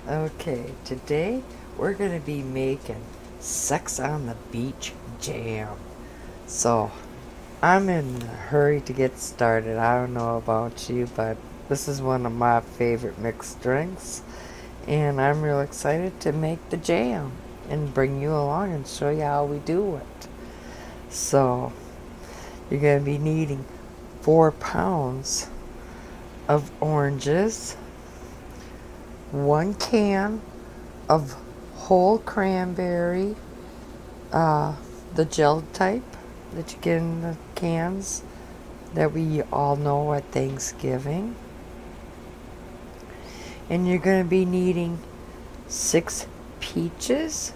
Okay, today we're going to be making Sex on the Beach jam. So, I'm in a hurry to get started. I don't know about you, but this is one of my favorite mixed drinks. And I'm real excited to make the jam and bring you along and show you how we do it. So, you're going to be needing 4 pounds of oranges, 1 can of whole cranberry, the gel type that you get in the cans that we all know at Thanksgiving. And you're going to be needing 6 peaches,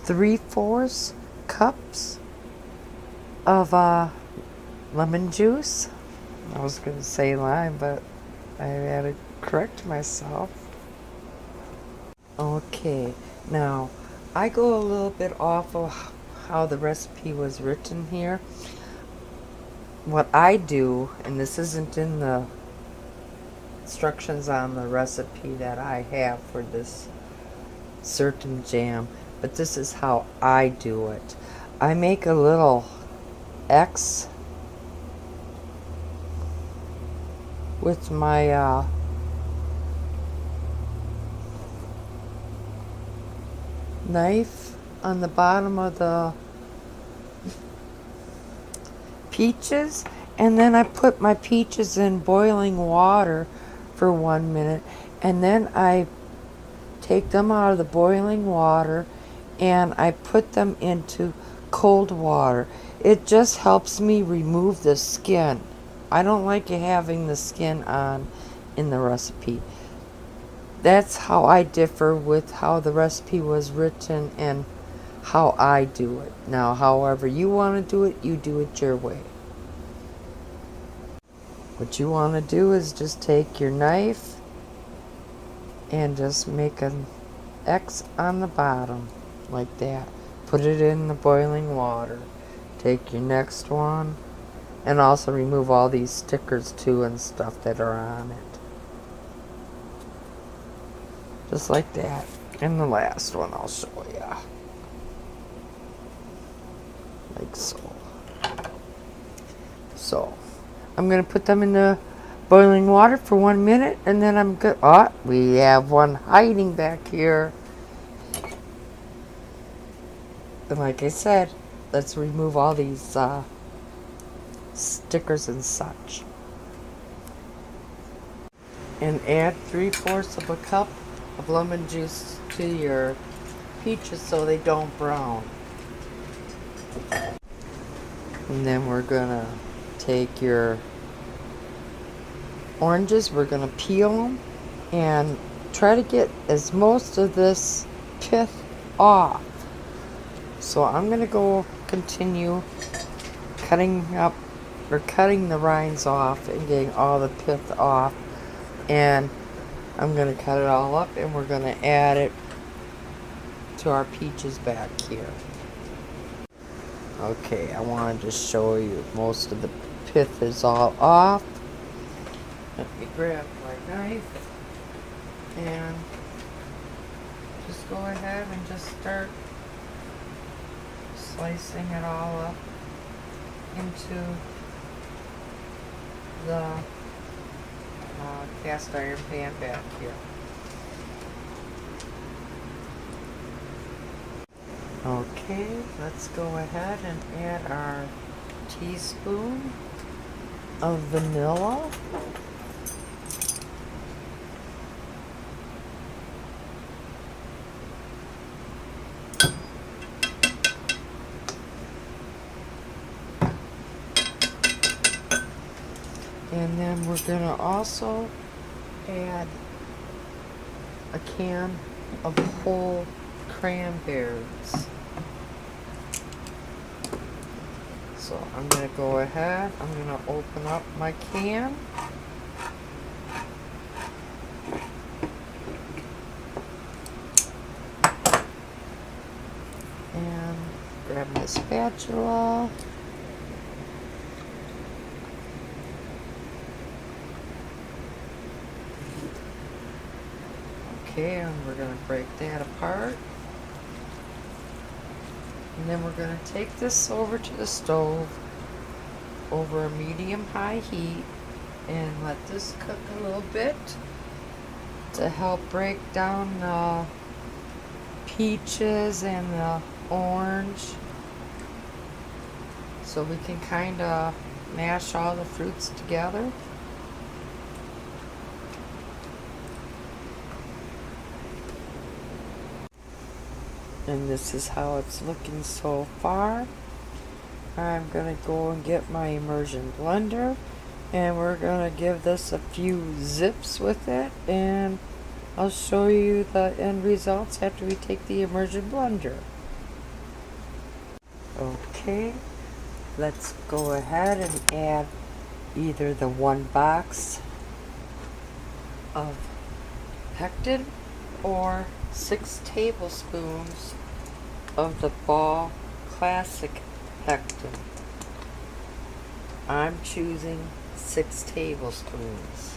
3/4 cups of lemon juice. I was going to say lime, but I had to correct myself. Okay, now I go a little bit off of how the recipe was written here. What I do, and this isn't in the instructions on the recipe that I have for this certain jam, but this is how I do it. I make a little X with my knife on the bottom of the peaches, and then I put my peaches in boiling water for 1 minute, and then I take them out of the boiling water and I put them into cold water. It just helps me remove the skin. I don't like having the skin on in the recipe. That's how I differ with how the recipe was written and how I do it. Now, however you want to do it, you do it your way. What you want to do is just take your knife and just make an X on the bottom like that. Put it in the boiling water. Take your next one and also remove all these stickers too and stuff that are on it. Just like that. And the last one I'll show you. Like so. So, I'm going to put them in the boiling water for 1 minute, and then I'm good. Oh, we have one hiding back here. And like I said, let's remove all these stickers and such. And add 3/4 of a cup of lemon juice to your peaches so they don't brown. And then we're gonna take your oranges, we're gonna peel them and try to get as most of this pith off. So I'm gonna go continue cutting up or cutting the rinds off and getting all the pith off, and I'm gonna cut it all up and we're gonna add it to our peaches back here. Okay, I wanted to show you most of the pith is all off. Let me grab my knife and just go ahead and just start slicing it all up into the cast iron pan back here. Okay, let's go ahead and add our teaspoon of vanilla. And then we're going to also add a can of whole cranberries. So I'm going to go ahead, I'm going to open up my can. And grab my spatula. Okay, and we're going to break that apart. And then we're going to take this over to the stove over a medium-high heat and let this cook a little bit to help break down the peaches and the orange, so we can kind of mash all the fruits together. And this is how it's looking so far. I'm going to go and get my immersion blender, and we're going to give this a few zips with it, and I'll show you the end results after we take the immersion blender. Okay, let's go ahead and add either the 1 box of Pectin or 6 tablespoons of the Ball Classic Pectin. I'm choosing 6 tablespoons.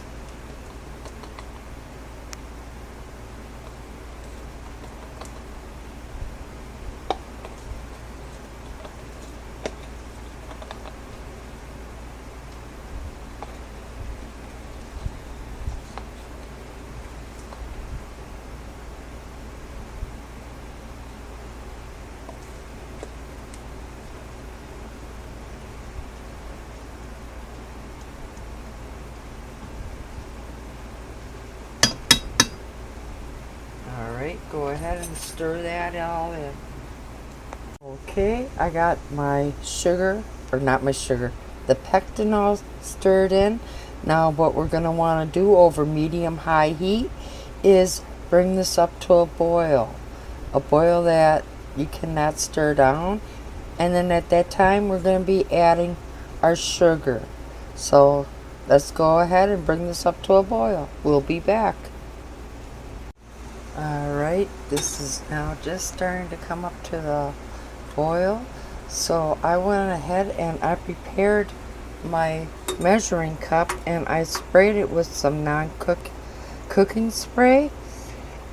Alright, go ahead and stir that all in. Okay, I got my sugar, or not my sugar, the pectin all stirred in. Now what we're going to want to do over medium-high heat is bring this up to a boil that you cannot stir down. And then at that time we're going to be adding our sugar. So let's go ahead and bring this up to a boil. We'll be back. Alright, this is now just starting to come up to the boil. So I went ahead and I prepared my measuring cup and I sprayed it with some cooking spray.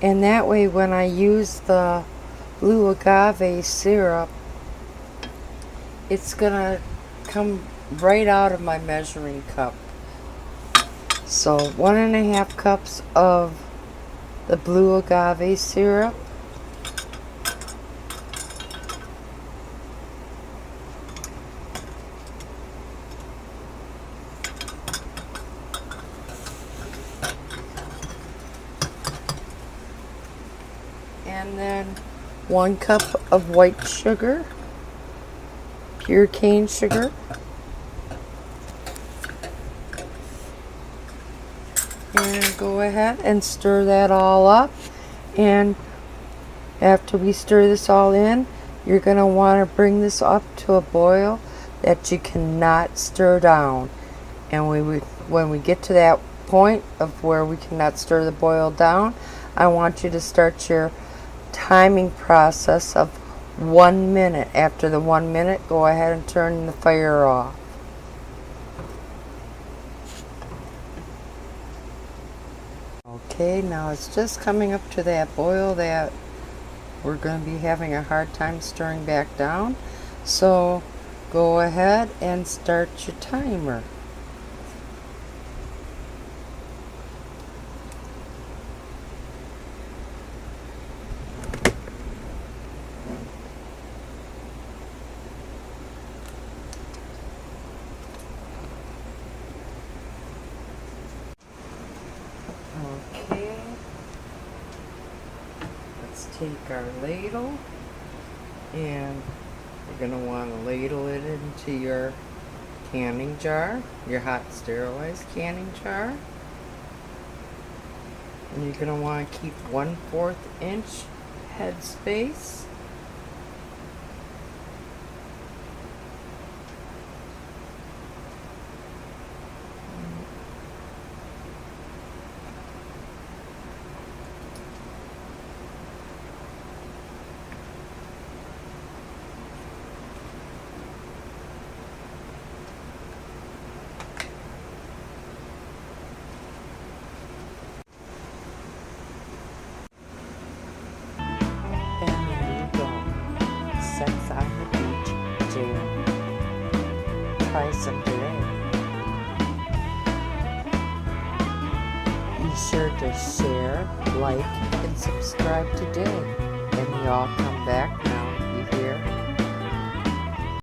And that way when I use the blue agave syrup, it's gonna come right out of my measuring cup. So 1.5 cups of the blue agave syrup, and then 1 cup of white sugar, pure cane sugar, and go ahead and stir that all up. And after we stir this all in, you're going to want to bring this up to a boil that you cannot stir down. And when we get to that point of where we cannot stir the boil down, I want you to start your timing process of 1 minute. After the 1 minute, go ahead and turn the fire off. Okay, now it's just coming up to that boil that we're going to be having a hard time stirring back down. So go ahead and start your timer. Okay, let's take our ladle, and you're going to want to ladle it into your canning jar, your hot sterilized canning jar. And you're going to want to keep 1/4 inch head space. Be sure to share, like, and subscribe today. And y'all come back now.